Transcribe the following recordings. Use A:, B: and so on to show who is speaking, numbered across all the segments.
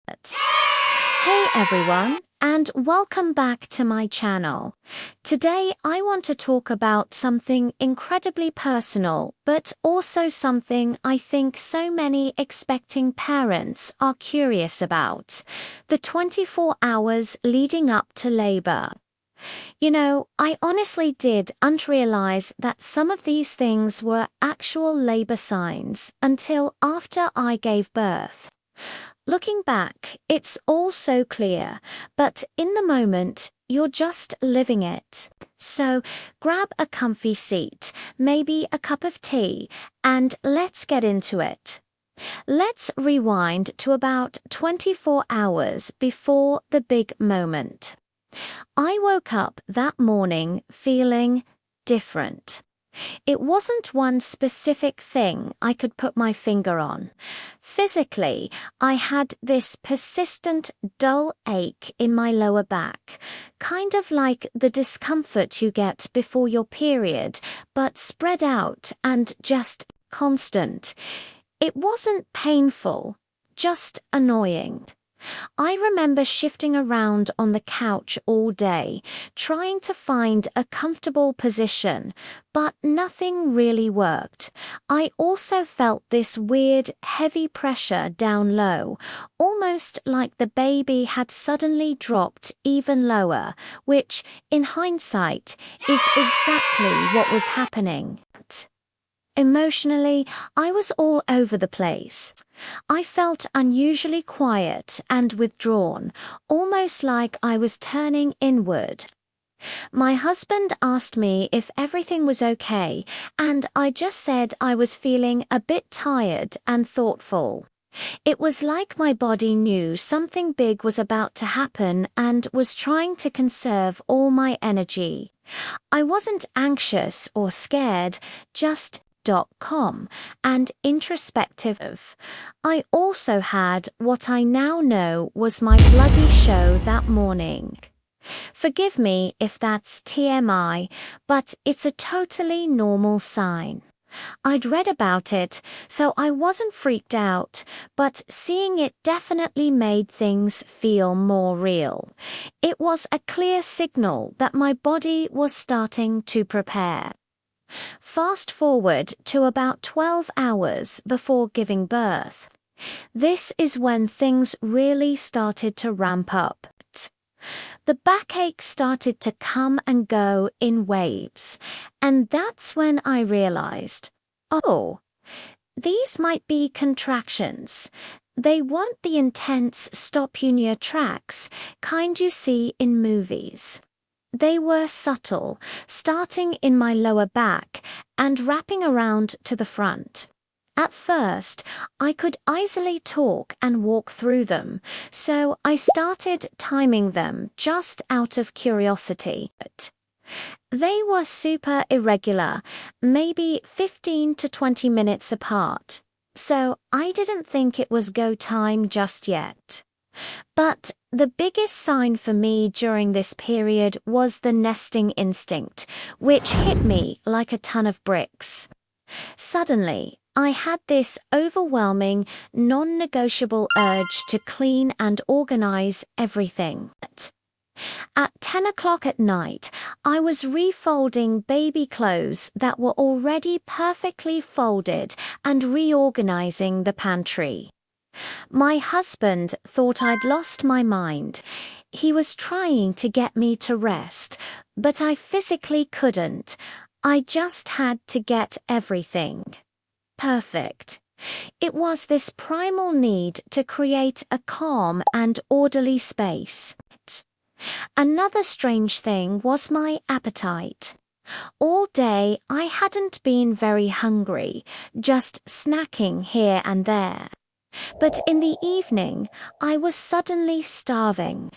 A: Hey everyone, and welcome back to my channel. Today I want to talk about something incredibly personal, but also something I think so many expecting parents are curious about: the 24 hours leading up to labor. I honestly didn't realize that some of these things were actual labor signs until after I gave birth. Looking back, it's all so clear, but in the moment, you're just living it. So grab a comfy seat, maybe a cup of tea, and let's get into it. Let's rewind to about 24 hours before the big moment. I woke up that morning feeling different. It wasn't one specific thing I could put my finger on. Physically, I had this persistent, dull ache in my lower back, kind of like the discomfort you get before your period, but spread out and just constant. It wasn't painful, just annoying. I remember shifting around on the couch all day, trying to find a comfortable position, but nothing really worked. I also felt this weird, heavy pressure down low, almost like the baby had suddenly dropped even lower, which, in hindsight, is exactly what was happening. Emotionally, I was all over the place. I felt unusually quiet and withdrawn, almost like I was turning inward. My husband asked me if everything was okay, and I just said I was feeling a bit tired and thoughtful. It was like my body knew something big was about to happen and was trying to conserve all my energy. I wasn't anxious or scared, just calm and introspective. I also had what I now know was my bloody show that morning. Forgive me if that's TMI, but it's a totally normal sign. I'd read about it, so I wasn't freaked out, but seeing it definitely made things feel more real. It was a clear signal that my body was starting to prepare. Fast forward to about 12 hours before giving birth. This is when things really started to ramp up. The backache started to come and go in waves, and that's when I realized, oh, these might be contractions. They weren't the intense stop-you-near-tracks kind you see in movies. They were subtle, starting in my lower back and wrapping around to the front. At first, I could easily talk and walk through them, so I started timing them just out of curiosity. They were super irregular, maybe 15 to 20 minutes apart, so I didn't think it was go time just yet. But the biggest sign for me during this period was the nesting instinct, which hit me like a ton of bricks. Suddenly, I had this overwhelming, non-negotiable urge to clean and organize everything. At 10 o'clock at night, I was refolding baby clothes that were already perfectly folded and reorganizing the pantry. My husband thought I'd lost my mind. He was trying to get me to rest, but I physically couldn't. I just had to get everything perfect. It was this primal need to create a calm and orderly space. Another strange thing was my appetite. All day I hadn't been very hungry, just snacking here and there. But in the evening, I was suddenly starving.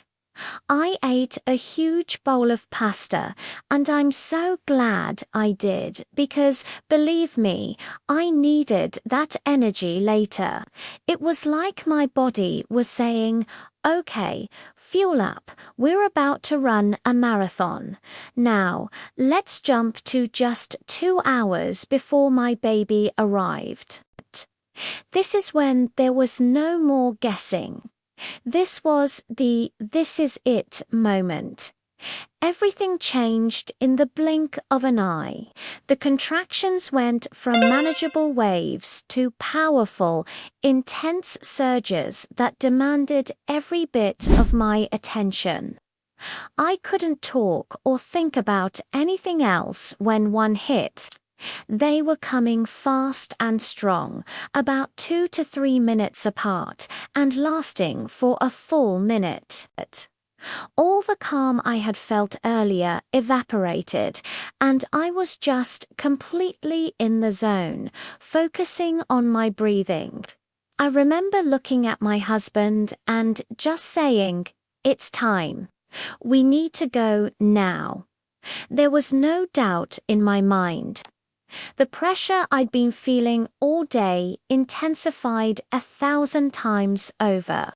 A: I ate a huge bowl of pasta, and I'm so glad I did because, believe me, I needed that energy later. It was like my body was saying, "Okay, fuel up, we're about to run a marathon. Now, let's jump to just 2 hours before my baby arrived." This is when there was no more guessing. This was the "this is it" moment. Everything changed in the blink of an eye. The contractions went from manageable waves to powerful, intense surges that demanded every bit of my attention. I couldn't talk or think about anything else when one hit. They were coming fast and strong, about 2 to 3 minutes apart, and lasting for a full minute. All the calm I had felt earlier evaporated, and I was just completely in the zone, focusing on my breathing. I remember looking at my husband and just saying, "It's time. We need to go now." There was no doubt in my mind. The pressure I'd been feeling all day intensified 1,000 times over.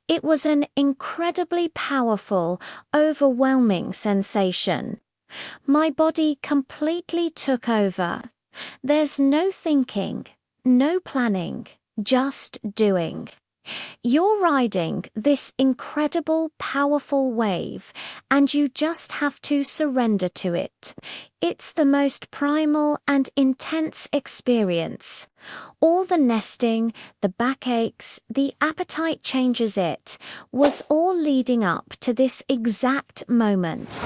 A: It was an incredibly powerful, overwhelming sensation. My body completely took over. There's no thinking, no planning, just doing. You're riding this incredible, powerful wave, and you just have to surrender to it. It's the most primal and intense experience. All the nesting, the backaches, the appetite changes, it was all leading up to this exact moment.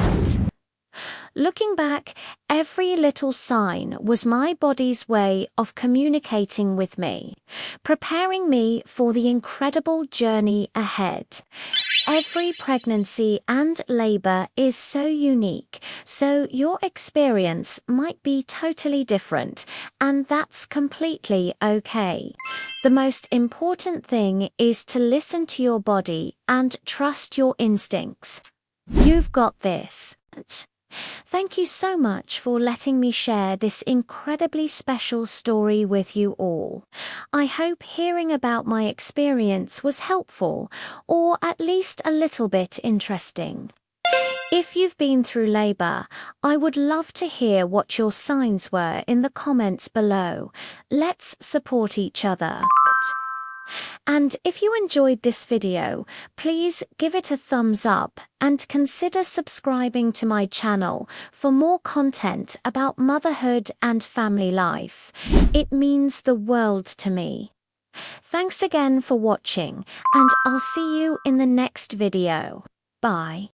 A: Looking back, every little sign was my body's way of communicating with me, preparing me for the incredible journey ahead. Every pregnancy and labor is so unique, so your experience might be totally different, and that's completely okay. The most important thing is to listen to your body and trust your instincts. You've got this. Thank you so much for letting me share this incredibly special story with you all. I hope hearing about my experience was helpful, or at least a little bit interesting. If you've been through labor, I would love to hear what your signs were in the comments below. Let's support each other. And if you enjoyed this video, please give it a thumbs up and consider subscribing to my channel for more content about motherhood and family life. It means the world to me. Thanks again for watching, and I'll see you in the next video. Bye.